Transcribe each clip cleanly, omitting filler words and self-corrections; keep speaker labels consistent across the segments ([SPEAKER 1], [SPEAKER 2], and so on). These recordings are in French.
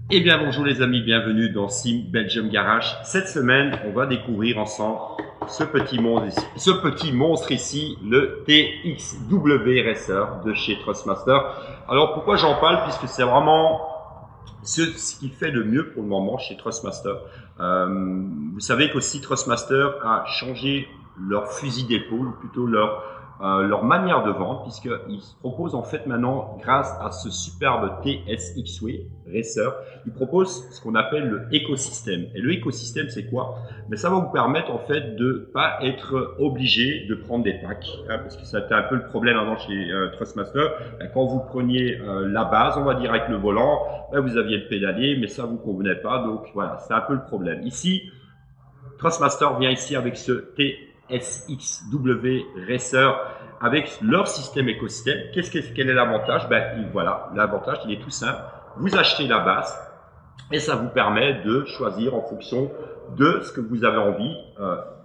[SPEAKER 1] Eh bien bonjour les amis, bienvenue dans Sim Belgium Garage. Cette semaine, on va découvrir ensemble ce petit monstre ici, le TXW Racer de chez Trustmaster. Alors pourquoi j'en parle? Puisque c'est vraiment ce qui fait le mieux pour le moment chez Trustmaster. Vous savez qu'aussi Trustmaster a changé leur fusil d'épaule, ou plutôt leur manière de vendre, puisqu'ils proposent en fait maintenant, grâce à ce superbe TSXW Racer, ils proposent ce qu'on appelle le écosystème. Et le écosystème, c'est quoi? Mais ça va vous permettre en fait de pas être obligé de prendre des packs, hein, parce que c'était un peu le problème avant chez Trustmaster. Quand vous preniez la base, on va dire avec le volant, vous aviez le pédalier, mais ça vous convenait pas. Donc voilà, c'est un peu le problème. Ici, Trustmaster vient ici avec ce TSXW Racer avec leur système écosystème. Quel est l'avantage? Voilà, l'avantage, il est tout simple. Vous achetez la base et ça vous permet de choisir en fonction de ce que vous avez envie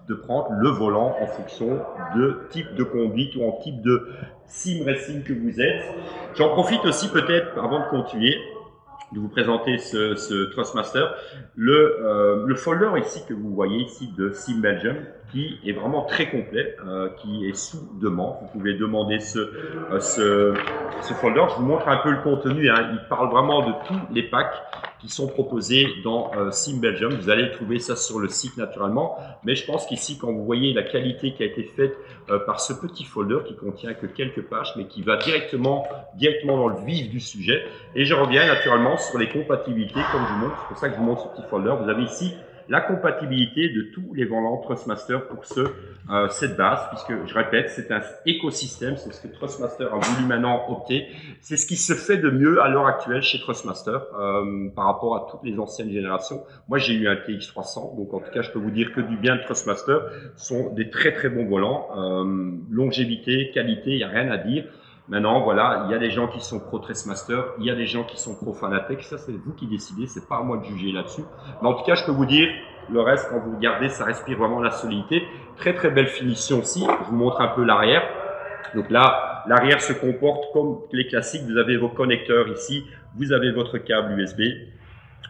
[SPEAKER 1] de prendre le volant en fonction de type de conduite ou en type de sim racing que vous êtes. J'en profite aussi peut-être avant de continuer de vous présenter ce Trustmaster, le folder ici que vous voyez ici de Sim Belgium, qui est vraiment très complet, qui est sous demande. Vous pouvez demander ce folder. Je vous montre un peu le contenu, hein. Il parle vraiment de tous les packs qui sont proposés dans Sim Belgium. Vous allez trouver ça sur le site naturellement, mais je pense qu'ici, quand vous voyez la qualité qui a été faite par ce petit folder qui contient que quelques pages, mais qui va directement dans le vif du sujet. Et je reviens naturellement sur les compatibilités, comme je vous montre. C'est pour ça que je vous montre ce petit folder. Vous avez ici la compatibilité de tous les volants Trustmaster pour cette base, puisque je répète, c'est un écosystème, c'est ce que Trustmaster a voulu maintenant opter. C'est ce qui se fait de mieux à l'heure actuelle chez Trustmaster par rapport à toutes les anciennes générations. Moi, j'ai eu un TX300, donc en tout cas, je peux vous dire que du bien de Trustmaster. Ce sont des très très bons volants, longévité, qualité, il n'y a rien à dire. Maintenant, voilà, il y a des gens qui sont pro Trustmaster, il y a des gens qui sont pro Fanatec. Ça, c'est vous qui décidez, c'est pas à moi de juger là-dessus. Mais en tout cas, je peux vous dire, le reste, quand vous regardez, ça respire vraiment la solidité. Très très belle finition aussi. Je vous montre un peu l'arrière. Donc là, l'arrière se comporte comme les classiques. Vous avez vos connecteurs ici, vous avez votre câble USB.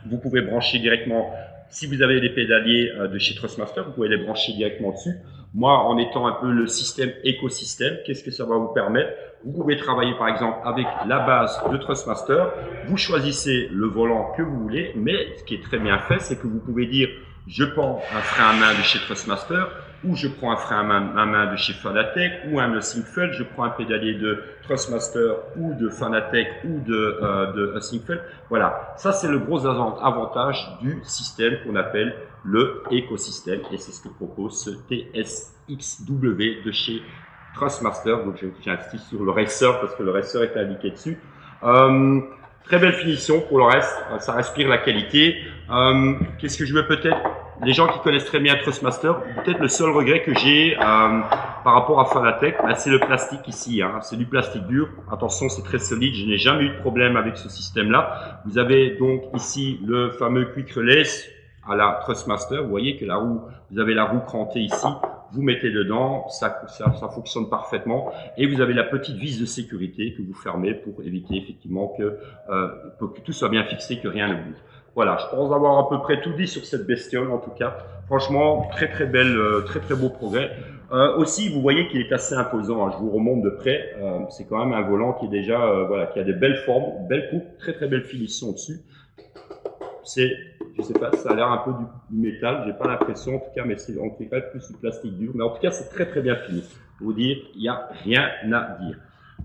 [SPEAKER 1] Vous pouvez brancher directement. Si vous avez des pédaliers de chez Trustmaster, vous pouvez les brancher directement dessus. Moi, en étant un peu le système écosystème, qu'est-ce que ça va vous permettre? Vous pouvez travailler par exemple avec la base de Trustmaster. Vous choisissez le volant que vous voulez, mais ce qui est très bien fait, c'est que vous pouvez dire je prends un frein à main de chez Trustmaster, ou je prends un frein à main de chez Fanatec, ou un Singfeld, je prends un pédalier de Trustmaster ou de Fanatec ou de Singfeld. Voilà, ça c'est le gros avantage du système qu'on appelle le écosystème, et c'est ce que propose ce TSXW de chez Trustmaster. Donc j'insiste sur le Racer parce que le Racer est indiqué dessus. Très belle finition pour le reste, ça respire la qualité. Qu'est-ce que je veux peut-être, les gens qui connaissent très bien Trustmaster, peut-être le seul regret que j'ai par rapport à Fanatec, c'est le plastique ici, hein. C'est du plastique dur. Attention, c'est très solide, je n'ai jamais eu de problème avec ce système-là. Vous avez donc ici le fameux Quick Release à la Trustmaster. Vous voyez que la roue, vous avez la roue crantée ici. Vous mettez dedans, ça fonctionne parfaitement, et vous avez la petite vis de sécurité que vous fermez pour éviter effectivement que tout soit bien fixé, que rien ne bouge. Voilà, je pense avoir à peu près tout dit sur cette bestiole en tout cas. Franchement, très très belle, très très beau progrès. Aussi, vous voyez qu'il est assez imposant, hein. Je vous remonte de près. C'est quand même un volant qui est déjà, voilà, qui a des belles formes, belles coupes, très très belle finition dessus. C'est, je sais pas, ça a l'air un peu du métal, j'ai pas l'impression en tout cas, mais c'est en tout cas plus du plastique dur. Mais en tout cas, c'est très très bien fini. Pour vous dire, il n'y a rien à dire.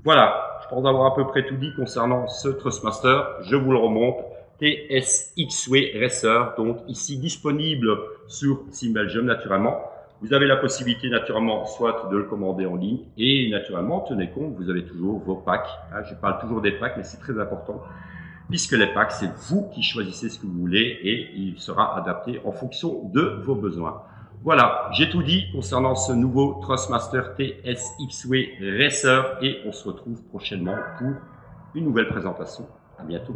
[SPEAKER 1] Voilà, je pense avoir à peu près tout dit concernant ce Trustmaster. Je vous le remonte. TSXW Racer, donc ici disponible sur Sim Belgium naturellement. Vous avez la possibilité naturellement soit de le commander en ligne et naturellement, tenez compte, vous avez toujours vos packs. Je parle toujours des packs, mais c'est très important. Puisque les packs, c'est vous qui choisissez ce que vous voulez et il sera adapté en fonction de vos besoins. Voilà, j'ai tout dit concernant ce nouveau Thrustmaster TSX-W Racer et on se retrouve prochainement pour une nouvelle présentation. À bientôt.